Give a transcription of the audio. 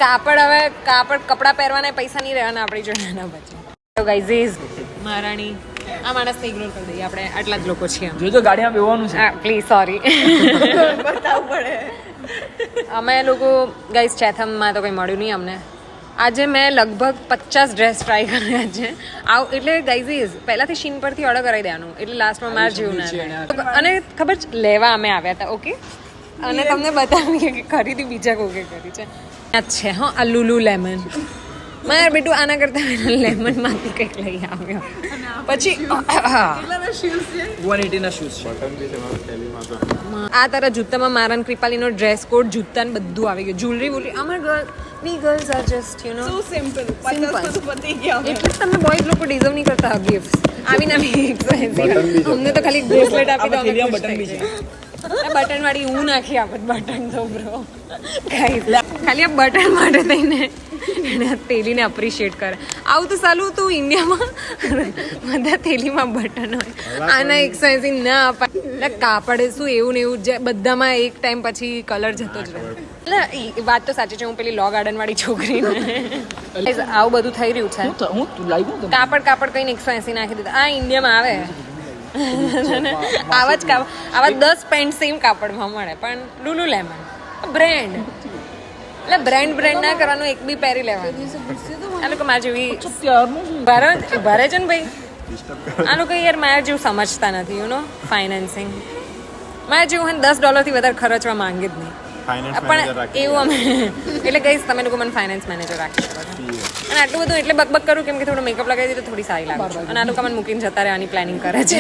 કાપડ હવે કપડાં પહેરવાના પૈસા નહીં રહેવાના આપણી જોડે એના પછી. તો ગાઈઝ મહારાણી આ માણસને ઇગ્નોર કરી દઈએ આપણે આટલા જ લોકો છીએ. જોજો ગાડીમાં બેવાનું છે. પ્લીઝ સોરી બતાવવું પડે. અમે લોકો ગાઈઝ ચેથમમાં તો કંઈ મળ્યું નહીં અમને. આજે મેં લગભગ 50 ડ્રેસ ટ્રાય કર્યા છે. એટલે ગાઈઝ પહેલાંથી શીન પરથી ઓર્ડર કરાવી દેવાનું એટલે લાસ્ટમાં મારે જેવું ના થાય. અને ખબર છે લેવા અમે આવ્યા હતા ઓકે અને તમને બતાવીએ કે ખરીદી બીજા કોકે કરી છે. છે હા આ લુલુ લેમન માર બેટું આના કરતા લેમન માંથી કંઈક લઈ આવ્યો પછી 180 ના શૂઝ છે. આ તારા જૂતામાં મારા કૃપાલીનો ડ્રેસ કોડ જૂતા ને બધું આવી ગયું જ્વેલરી બોલી અમાર girls are just you know So simple. 50 તો પતી ગયા હવે. એટલે તમે બોયઝ લોકો ડિઝર્વ નહીં કરતા ગિફ્ટ આવીને અમને તો ખાલી બ્રેસલેટ આપી દો અમે બટન બી છે. બટન વાળી હું નાખી આપત બટન તો બ્રો ખાલી આ બટન માટે થઈને એને તેલીને અપ્રિશિએટ કરે. આવું તો સાલું તું ઇન્ડિયામાં બધા તેલીમાં બટન હોય આના 180 ના અપાય. એટલે કાપડ શું એવું ને એવું જે બધામાં એક ટાઈમ પછી કલર જતો જ રહે. એટલે વાત તો સાચી છે હું પેલી લો ગાર્ડન વાળી છોકરીને આવું બધું થઈ રહ્યું છે. હું તું લાવ્યો કાપડ કઈને 180 નાખી દીધા. આ ઇન્ડિયામાં આવે આવા જ આવા 10 પેન્ટ સેમ કાપડમાં મળે પણ લુલુ લેમન બ્રેન્ડ એટલે બ્રેન્ડ ના કરવાનું એક બી પહેરી લેવાનું. આ લોકો મારા જેવી ભરે છે ને ભાઈ આ લોકો યાર મારા જેવું સમજતા નથી યુ નો ફાઇનાન્સિંગ મારા જેવું હોય $10 થી વધારે ખર્ચવા માંગે જ નહીં. પણ એવું અમે એટલે કહીશ તમે લોકો મને ફાઇનાન્સ મેનેજર રાખી શકો છો. અને આટલું બધું એટલે બકબક કરું કેમ કે થોડું મેકઅપ લગાવી દીધું થોડી સારી લાગે છે અને આ લોકો મને મૂકીને જતા રહેવાની પ્લાનિંગ કરે છે.